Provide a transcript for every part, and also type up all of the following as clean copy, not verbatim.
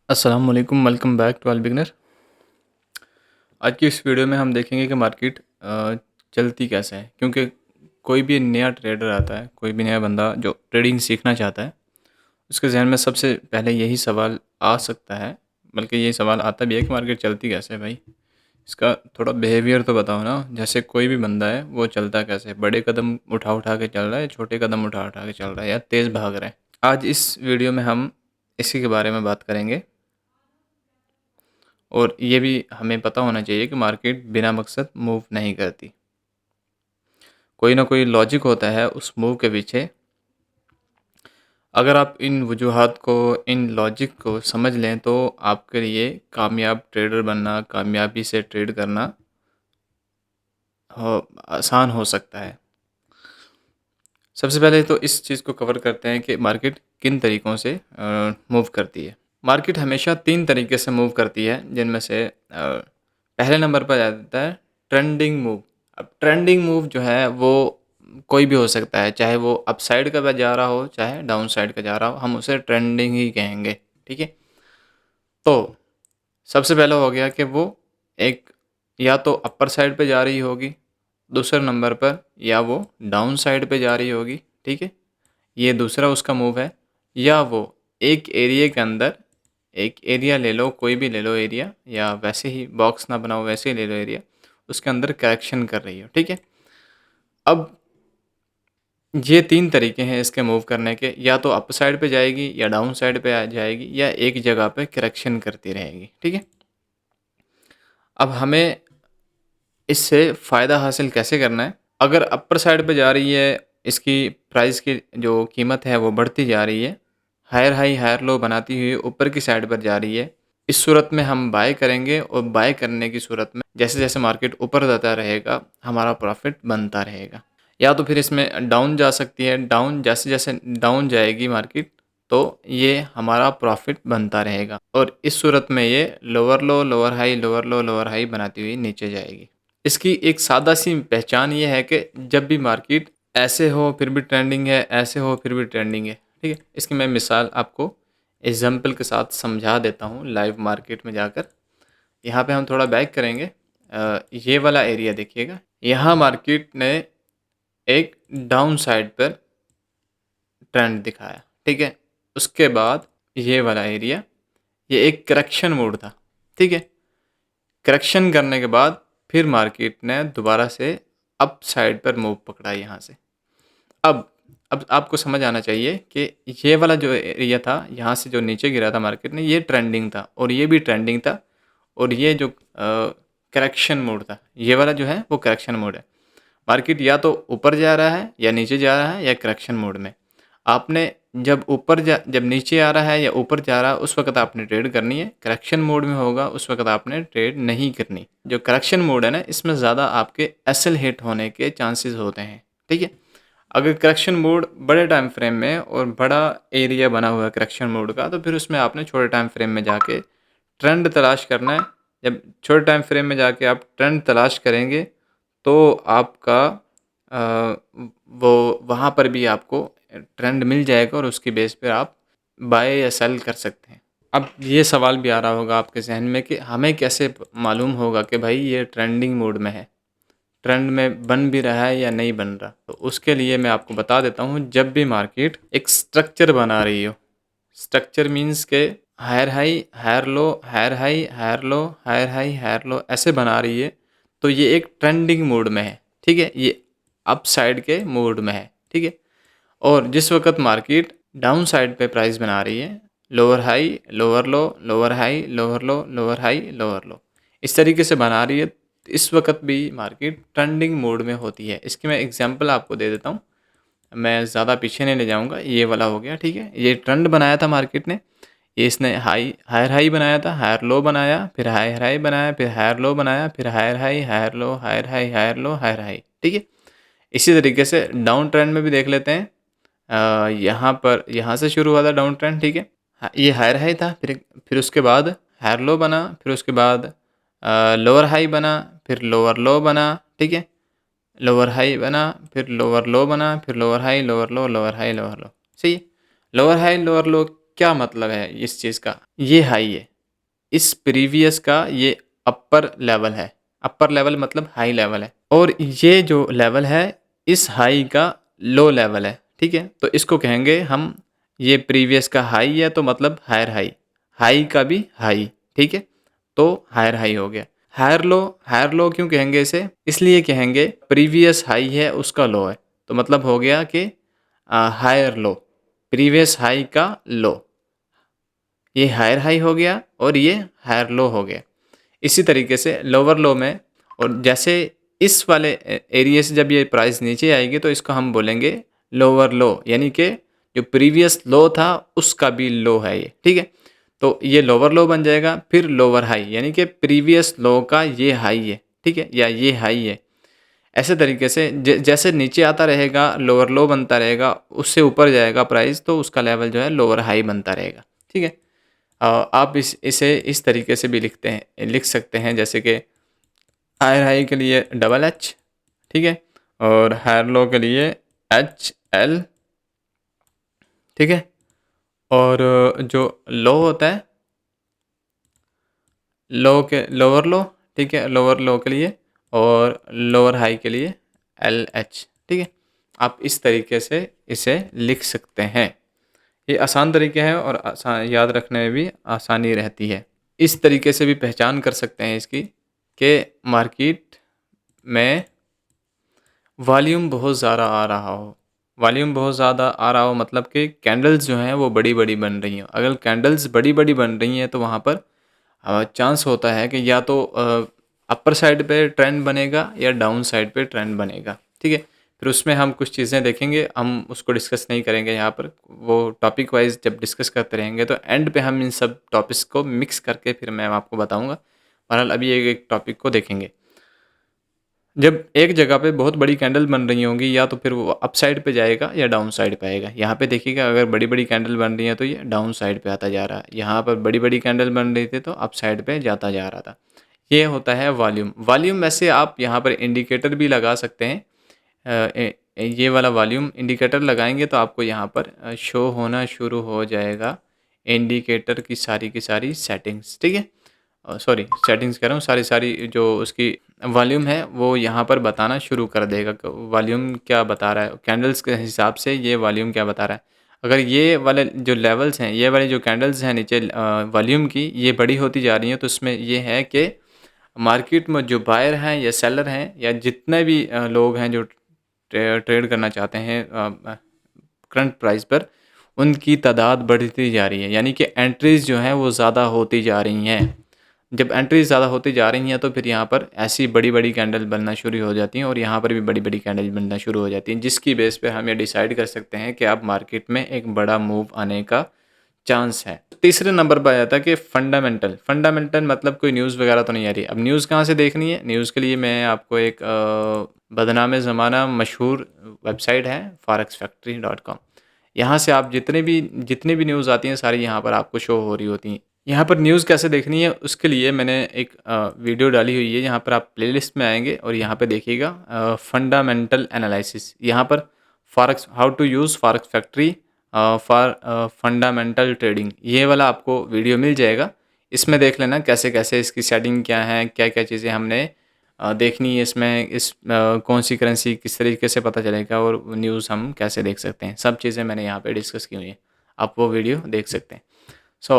अस्सलाम वालेकुम, welcome back to all beginner. आज की इस वीडियो में हम देखेंगे कि मार्केट चलती कैसे है, क्योंकि कोई भी नया ट्रेडर आता है, कोई भी नया बंदा जो ट्रेडिंग सीखना चाहता है, उसके जहन में सबसे पहले यही सवाल आ सकता है, बल्कि ये सवाल आता भी है कि मार्केट चलती कैसे है भाई। इसका थोड़ा बिहेवियर तो बताओ ना। जैसे कोई भी बंदा है वो चलता कैसे है, बड़े कदम उठा उठा के चल रहा है, छोटे कदम उठा उठा के चल रहा है, या तेज़ भाग रहा है। आज इस वीडियो में हम इसी के बारे में बात करेंगे। और ये भी हमें पता होना चाहिए कि मार्केट बिना मकसद मूव नहीं करती। कोई ना कोई लॉजिक होता है उस मूव के पीछे। अगर आप इन वजूहात को, इन लॉजिक को समझ लें तो आपके लिए कामयाब ट्रेडर बनना, कामयाबी से ट्रेड करना आसान हो सकता है। सबसे पहले तो इस चीज़ को कवर करते हैं कि मार्केट किन तरीक़ों से मूव करती है। मार्केट हमेशा 3 तरीके से मूव करती है, जिनमें से पहले नंबर पर आ जाता है ट्रेंडिंग मूव। अब ट्रेंडिंग मूव जो है वो कोई भी हो सकता है, चाहे वो अप साइड का जा रहा हो, चाहे डाउन साइड का जा रहा हो, हम उसे ट्रेंडिंग ही कहेंगे। ठीक है? तो सबसे पहला हो गया कि वो एक या तो अपर साइड पे जा रही होगी, दूसरे नंबर पर या वो डाउन साइड पे जा रही होगी। ठीक है? ये दूसरा उसका मूव है। या वो एक एरिया के अंदर, एक एरिया ले लो, कोई भी ले लो एरिया, या वैसे ही बॉक्स ना बनाओ, वैसे ही ले लो एरिया, उसके अंदर करेक्शन कर रही हो। ठीक है? अब ये 3 तरीके हैं इसके मूव करने के, या तो अप साइड पे जाएगी, या डाउन साइड पे आ जाएगी, या एक जगह पे करेक्शन करती रहेगी। ठीक है? अब हमें इससे फ़ायदा हासिल कैसे करना है? अगर अपर साइड पे जा रही है, इसकी प्राइस की जो कीमत है वो बढ़ती जा रही है, हायर हाई हायर लो बनाती हुई ऊपर की साइड पर जा रही है, इस सूरत में हम बाय करेंगे। और बाय करने की सूरत में जैसे जैसे मार्केट ऊपर जाता रहेगा, हमारा प्रॉफिट बनता रहेगा। या तो फिर इसमें डाउन जा सकती है, डाउन जैसे जैसे डाउन जाएगी मार्केट, तो ये हमारा प्रॉफिट बनता रहेगा। और इस सूरत में ये लोअर लो लोअर हाई, लोअर लो लोअर हाई बनाती हुई नीचे जाएगी। इसकी एक सादा सी पहचान ये है कि जब भी मार्केट ऐसे हो फिर भी ट्रेंडिंग है, ऐसे हो फिर भी ट्रेंडिंग है। ठीक है? इसकी मैं मिसाल आपको एग्जाम्पल के साथ समझा देता हूँ लाइव मार्केट में जाकर। यहाँ पे हम थोड़ा बैक करेंगे। ये वाला एरिया देखिएगा, यहाँ मार्केट ने एक डाउन साइड पर ट्रेंड दिखाया। ठीक है? उसके बाद ये वाला एरिया, ये एक करेक्शन मोड था। ठीक है? करेक्शन करने के बाद फिर मार्केट ने दोबारा से अप साइड पर मूव पकड़ा यहाँ से। अब अब आपको समझ आना चाहिए कि ये वाला जो एरिया था, यहाँ से जो नीचे गिरा था मार्केट ने, ये ट्रेंडिंग था, और ये भी ट्रेंडिंग था। और ये जो करेक्शन मोड था, ये वाला जो है वो करेक्शन मोड है। मार्केट या तो ऊपर जा रहा है, या नीचे जा रहा है, या करेक्शन मोड में। आपने जब नीचे आ रहा है या ऊपर जा रहा है, उस वक़्त आपने ट्रेड करनी है। करेक्शन मोड में होगा, उस वक़्त आपने ट्रेड नहीं करनी। जो करेक्शन मोड है ना, इसमें ज़्यादा आपके एसएल हिट होने के चांसेस होते हैं। ठीक है? अगर करेक्शन मोड बड़े टाइम फ्रेम में और बड़ा एरिया बना हुआ है करेक्शन मोड का, तो फिर उसमें आपने छोटे टाइम फ्रेम में जाके ट्रेंड तलाश करना है। जब छोटे टाइम फ्रेम में जाके आप ट्रेंड तलाश करेंगे, तो आपका वो वहाँ पर भी आपको ट्रेंड मिल जाएगा, और उसकी बेस पे आप बाय या सेल कर सकते हैं। अब ये सवाल भी आ रहा होगा आपके ज़हन में कि हमें कैसे मालूम होगा कि भाई ये ट्रेंडिंग मोड में है, ट्रेंड में बन भी रहा है या नहीं बन रहा? तो उसके लिए मैं आपको बता देता हूँ, जब भी मार्केट एक स्ट्रक्चर बना रही हो, स्ट्रक्चर मीन्स के higher high higher low, higher high higher low, higher high higher low, ऐसे बना रही है, तो ये एक ट्रेंडिंग मोड में है। ठीक है? ये अप साइड के मोड में है। ठीक है? और जिस वक़्त मार्केट डाउन साइड पे प्राइस बना रही है, लोअर हाई, लोअर लो, लोअर हाई, लोअर लो, लोअर हाई, लोअर लो, इस तरीके से बना रही है, तो इस वक़्त भी मार्केट ट्रेंडिंग मोड में होती है। इसकी मैं एग्ज़ाम्पल आपको दे देता हूँ, मैं ज़्यादा पीछे नहीं ले जाऊँगा। ये वाला हो गया। ठीक है? ये ट्रेंड बनाया था मार्केट ने, ये इसने हायर हाई बनाया था, हायर लो बनाया, फिर हायर हाई बनाया, फिर हायर लो बनाया, फिर higher high, higher low, higher high, higher low, higher high. ठीक है? इसी तरीके से डाउन ट्रेंड में भी देख लेते हैं। यहाँ पर यहाँ से शुरू हुआ था डाउन ट्रेंड। ठीक है? ये हायर हाई था, फिर उसके बाद हायर लो बना, फिर उसके बाद लोअर हाई बना, फिर लोअर लो बना। ठीक है? लोअर हाई बना, फिर लोअर लो बना, फिर लोअर हाई, लोअर लो, लोअर हाई, लोअर लो। सही है? लोअर हाई, लोअर लो क्या मतलब है इस चीज़ का? ये हाई है, इस प्रीवियस का ये अपर लेवल है। अपर लेवल मतलब हाई लेवल है और ये जो लेवल है, इस हाई का लो लेवल है, ठीक है? तो इसको कहेंगे हम, ये प्रीवियस का हाई है तो मतलब हायर हाई, हाई का भी हाई, ठीक है? तो हायर हाई हो गया। हायर लो क्यों कहेंगे इसे? इसलिए कहेंगे प्रीवियस हाई है उसका लो है, तो मतलब हो गया कि हायर लो, प्रीवियस हाई का लो। ये हायर हाई हो गया और ये हायर लो हो गया। इसी तरीके से लोअर लो में, और जैसे इस वाले एरिया से जब ये प्राइस नीचे आएगी तो इसको हम बोलेंगे लोअर लो, यानी कि जो प्रीवियस लो था उसका भी लो है ये, ठीक है? तो ये लोअर लो बन जाएगा, फिर लोअर हाई, यानी कि प्रीवियस लो का ये हाई है, ठीक है? या ये हाई है। ऐसे तरीके से जैसे नीचे आता रहेगा लोअर लो बनता रहेगा, उससे ऊपर जाएगा प्राइस तो उसका लेवल जो है लोअर हाई बनता रहेगा, ठीक है? आप इसे इस तरीके से भी लिख सकते हैं, जैसे कि हायर हाई के लिए डबल एच, ठीक है? और हायर लो के लिए एच एल, ठीक है? और जो लो होता है, लो के लोअर लो, ठीक है? लोअर लो के लिए और लोअर हाई के लिए एल एच, ठीक है? आप इस तरीके से इसे लिख सकते हैं। ये आसान तरीके हैं और याद रखने में भी आसानी रहती है। इस तरीके से भी पहचान कर सकते हैं इसकी कि मार्केट में वॉल्यूम बहुत ज़्यादा आ रहा हो। वॉल्यूम बहुत ज़्यादा आ रहा हो मतलब कि कैंडल्स जो हैं वो बड़ी-बड़ी बन रही हों। अगर कैंडल्स बड़ी-बड़ी बन रही हैं तो वहाँ पर चांस होता है कि या तो अपर साइड पे ट्रेंड बनेगा या डाउन साइड पे ट्रेंड बनेगा, ठीक है? फिर उसमें हम कुछ चीज़ें देखेंगे, हम उसको डिस्कस नहीं करेंगे यहाँ पर। वो टॉपिक वाइज़ जब डिस्कस करते रहेंगे तो एंड पे हम इन सब टॉपिक्स को मिक्स करके फिर मैं आपको बताऊँगा। बहरहाल अभी एक-एक टॉपिक को देखेंगे। जब एक जगह पे बहुत बड़ी कैंडल बन रही होंगी, या तो फिर वो अप साइड पे जाएगा या डाउन साइड पे आएगा। यहाँ पे देखिएगा अगर बड़ी-बड़ी कैंडल बन रही है तो ये डाउन साइड पे आता जा रहा है। यहाँ पर बड़ी-बड़ी कैंडल बन रही थी तो अप साइड पे जाता जा रहा था। ये होता है वॉल्यूम। वॉल्यूम वैसे आप यहाँ पर इंडिकेटर भी लगा सकते हैं। ये वाला वॉल्यूम इंडिकेटर लगाएंगे तो आपको यहाँ पर शो होना शुरू हो जाएगा इंडिकेटर की सारी सेटिंग्स, ठीक है? सॉरी, सेटिंग्स कह रहा हूँ, सारी जो उसकी वॉल्यूम है वो यहाँ पर बताना शुरू कर देगा कि वॉल्यूम क्या बता रहा है, कैंडल्स के हिसाब से ये वॉल्यूम क्या बता रहा है। अगर ये वाले जो लेवल्स हैं, ये वाली जो कैंडल्स हैं नीचे वॉल्यूम की, ये बड़ी होती जा रही हैं, तो इसमें ये है कि मार्केट में जो बायर हैं या सेलर हैं या जितने भी लोग हैं जो ट्रेड करना चाहते हैं करंट प्राइस पर, उनकी तादाद बढ़ती जा रही है, यानी कि एंट्रीज़ जो हैं वो ज़्यादा होती जा रही हैं। जब एंट्रीज़ ज़्यादा होती जा रही हैं तो फिर यहाँ पर ऐसी बड़ी-बड़ी कैंडल बनना शुरू हो जाती हैं और यहाँ पर भी बड़ी-बड़ी कैंडल बनना शुरू हो जाती हैं, जिसकी बेस पे हम ये डिसाइड कर सकते हैं कि अब मार्केट में एक बड़ा मूव आने का चांस है। तीसरे नंबर पर आ जाता है कि फंडामेंटल। फंडामेंटल मतलब कोई न्यूज़ वगैरह तो नहीं आ रही। अब न्यूज़ कहाँ से देखनी है? न्यूज़ के लिए मैं आपको एक बदनाम-ए-ज़माना मशहूर वेबसाइट है forexfactory.com। यहाँ से आप जितनी भी न्यूज़ आती हैं सारी यहाँ पर आपको शो हो रही होती हैं। यहाँ पर न्यूज़ कैसे देखनी है उसके लिए मैंने एक वीडियो डाली हुई है। यहाँ पर आप प्लेलिस्ट में आएँगे और यहाँ पे देखिएगा फंडामेंटल एनालिसिस। यहाँ पर forex how to use forex factory for fundamental trading, ये वाला आपको वीडियो मिल जाएगा। इसमें देख लेना कैसे-कैसे इसकी सेटिंग क्या है, क्या-क्या चीज़ें हमने देखनी है इसमें, कौन सी करेंसी किस तरीके से पता चलेगा और न्यूज़ हम कैसे देख सकते हैं। सब चीज़ें मैंने यहाँ पे डिस्कस की हुई हैं। आप वो वीडियो देख सकते हैं। सो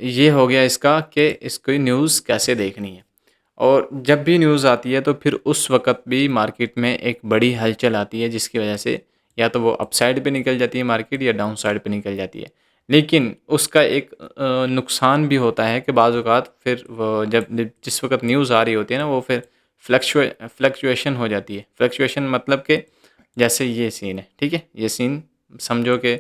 ये हो गया इसका कि इसकी न्यूज़ कैसे देखनी है। और जब भी न्यूज़ आती है तो फिर उस वक़्त भी मार्केट में एक बड़ी हलचल आती है, जिसकी वजह से या तो वो अप साइड पे निकल जाती है मार्केट या डाउन साइड पे निकल जाती है। लेकिन उसका एक नुकसान भी होता है कि बाज़ औक़ात फिर वो जब जिस वक़्त न्यूज़ आ रही होती है ना, वो फिर फ्लक्चुएशन हो जाती है। फ्लक्चुएशन मतलब कि जैसे ये सीन है, ठीक है? ये सीन समझो कि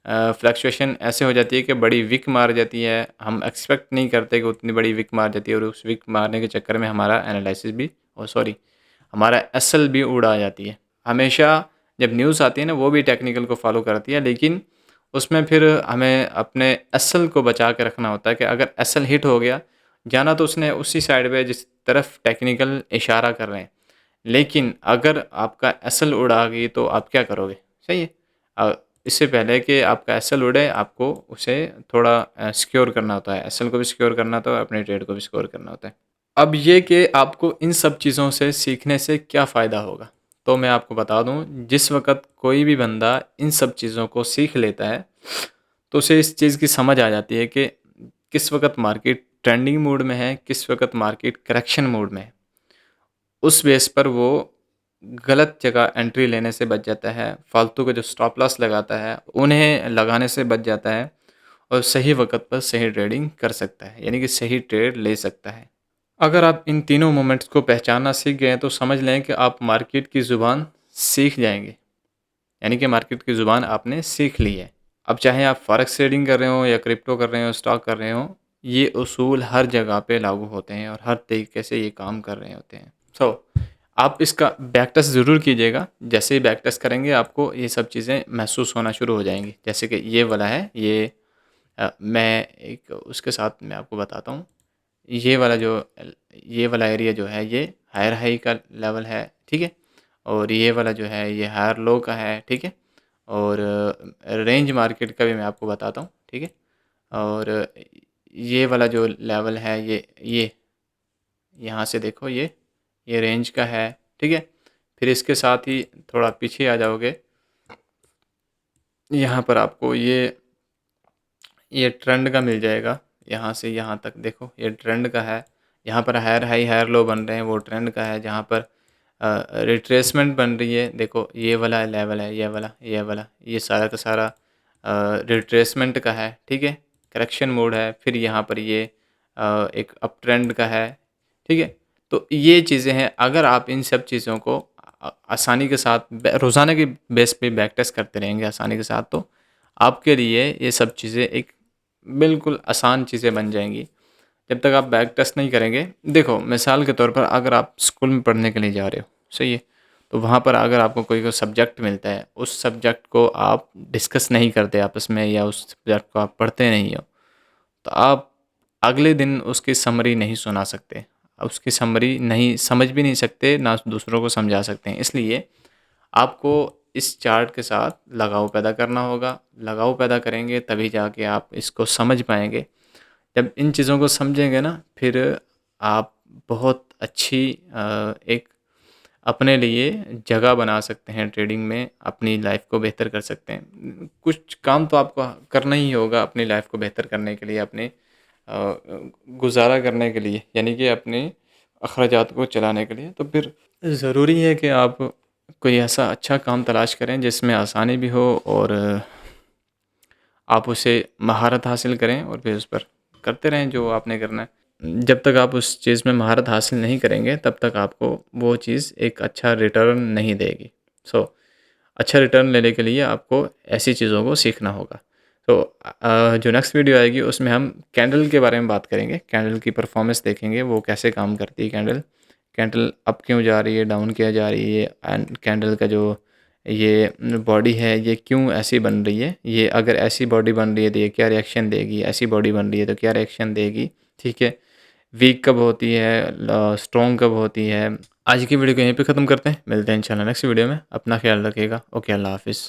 फ्लक्चुएशन ऐसे हो जाती है कि बड़ी विक मार जाती है। हम एक्सपेक्ट नहीं करते कि उतनी बड़ी विक मार जाती है और उस विक मारने के चक्कर में हमारा एनालिसिस भी सॉरी हमारा एसएल भी उड़ा जाती है। हमेशा जब न्यूज़ आती है ना, वो भी टेक्निकल को फ़ॉलो करती है, लेकिन उसमें फिर हमें अपने एसएल को बचा के रखना होता है कि अगर एसएल हिट हो गया, जाना तो उसने उसी साइड पे जिस तरफ टेक्निकल इशारा कर रहे हैं। लेकिन अगर आपका एसएल उड़ा गई तो आप क्या करोगे? सही है। इससे पहले कि आपका एसएल उड़े, आपको उसे थोड़ा सिक्योर करना होता है। एसएल को भी सिक्योर करना होता है, अपने ट्रेड को भी सिक्योर करना होता है। अब ये कि आपको इन सब चीज़ों से सीखने से क्या फ़ायदा होगा? तो मैं आपको बता दूँ, जिस वक़्त कोई भी बंदा इन सब चीज़ों को सीख लेता है, तो उसे इस चीज़ की समझ आ जाती है कि किस वक़्त मार्केट ट्रेंडिंग मोड में है, किस वक़्त मार्केट करेक्शन मोड में है। उस बेस पर वो गलत जगह एंट्री लेने से बच जाता है, फालतू के जो स्टॉप लॉस लगाता है, उन्हें लगाने से बच जाता है और सही वक़्त पर सही ट्रेडिंग कर सकता है, यानी कि सही ट्रेड ले सकता है। अगर आप इन तीनों मोमेंट्स को पहचानना सीख गए हैं, तो समझ लें कि आप मार्केट की ज़ुबान सीख जाएँगे, यानी कि मार्केट की ज़ुबान आपने सीख ली है। अब चाहे आप फॉरेक्स ट्रेडिंग कर रहे हो या क्रिप्टो कर रहे हो, स्टॉक कर रहे हो, ये उसूल हर जगह पे लागू होते हैं और हर तरीके से ये काम कर रहे होते हैं। आप इसका बैक टेस्ट ज़रूर कीजिएगा। जैसे ही बैक टेस्ट करेंगे, आपको ये सब चीज़ें महसूस होना शुरू हो जाएँगी। जैसे कि ये वाला है, मैं एक उसके साथ मैं आपको बताता हूँ। ये वाला जो ये वाला एरिया जो है, ये हायर हाई का लेवल है, ठीक है? और ये वाला जो है, ये हायर लो का है, ठीक है? और रेंज मार्केट का भी मैं आपको बताता हूँ, ठीक है? और ये वाला जो लेवल है, ये यहाँ से देखो, ये रेंज का है, ठीक है? फिर इसके साथ ही थोड़ा पीछे आ जाओगे, यहाँ पर आपको ये ट्रेंड का मिल जाएगा। यहाँ से यहाँ तक देखो, ये ट्रेंड का है। यहाँ पर हायर हाई हायर लो बन रहे हैं, वो ट्रेंड का है। जहाँ पर रिट्रेसमेंट बन रही है, देखो ये वाला लेवल है, ये वाला, ये सारा का सारा रिट्रेसमेंट का है, ठीक है? करेक्शन मोड है। फिर यहाँ पर ये एक अप ट्रेंड का है, ठीक है? तो ये चीज़ें हैं, अगर आप इन सब चीज़ों को आसानी के साथ रोज़ाना के बेस पे बैक टेस्ट करते रहेंगे आसानी के साथ, तो आपके लिए ये सब चीज़ें एक बिल्कुल आसान चीज़ें बन जाएँगी। जब तक आप बैक टेस्ट नहीं करेंगे, देखो मिसाल के तौर पर, अगर आप स्कूल में पढ़ने के लिए जा रहे हो, सही है? तो वहाँ पर अगर आपको कोई सब्जेक्ट मिलता है, उस सब्जेक्ट को आप डिस्कस नहीं करते आपस में, या उस सब्जेक्ट को आप पढ़ते नहीं हो, तो आप अगले दिन उसकी समरी नहीं सुना सकते। उसकी समरी नहीं समझ भी नहीं सकते, ना दूसरों को समझा सकते हैं। इसलिए आपको इस चार्ट के साथ लगाव पैदा करना होगा। लगाव पैदा करेंगे तभी जाके आप इसको समझ पाएँगे। जब इन चीज़ों को समझेंगे ना, फिर आप बहुत अच्छी एक अपने लिए जगह बना सकते हैं ट्रेडिंग में, अपनी लाइफ को बेहतर कर सकते हैं। कुछ काम तो आपको करना ही होगा अपनी लाइफ को बेहतर करने के लिए, अपने गुज़ारा करने के लिए, यानी कि अपने अखराजात को चलाने के लिए। तो फिर ज़रूरी है कि आप कोई ऐसा अच्छा काम तलाश करें जिसमें आसानी भी हो, और आप उसे महारत हासिल करें और फिर उस पर करते रहें जो आपने करना है। जब तक आप उस चीज़ में महारत हासिल नहीं करेंगे, तब तक आपको वो चीज़ एक अच्छा रिटर्न नहीं देगी। अच्छा रिटर्न लेने के लिए आपको ऐसी चीज़ों को सीखना होगा। जो नेक्स्ट वीडियो आएगी, उसमें हम कैंडल के बारे में बात करेंगे। कैंडल की परफॉर्मेंस देखेंगे, वो कैसे काम करती है कैंडल। कैंडल अप क्यों जा रही है, डाउन क्यों जा रही है, एंड कैंडल का जो ये बॉडी है, ये क्यों ऐसी बन रही है, ये अगर ऐसी बॉडी बन रही है तो ये क्या रिएक्शन देगी, ऐसी बॉडी बन रही है तो क्या रिएक्शन देगी, ठीक है? वीक कब होती है, स्ट्रॉन्ग कब होती है। आज की वीडियो को यहीं पे ख़त्म करते हैं, मिलते हैं इंशाल्लाह नेक्स्ट वीडियो में। अपना ख्याल रखिएगा। ओके, अल्लाह हाफ़िज़।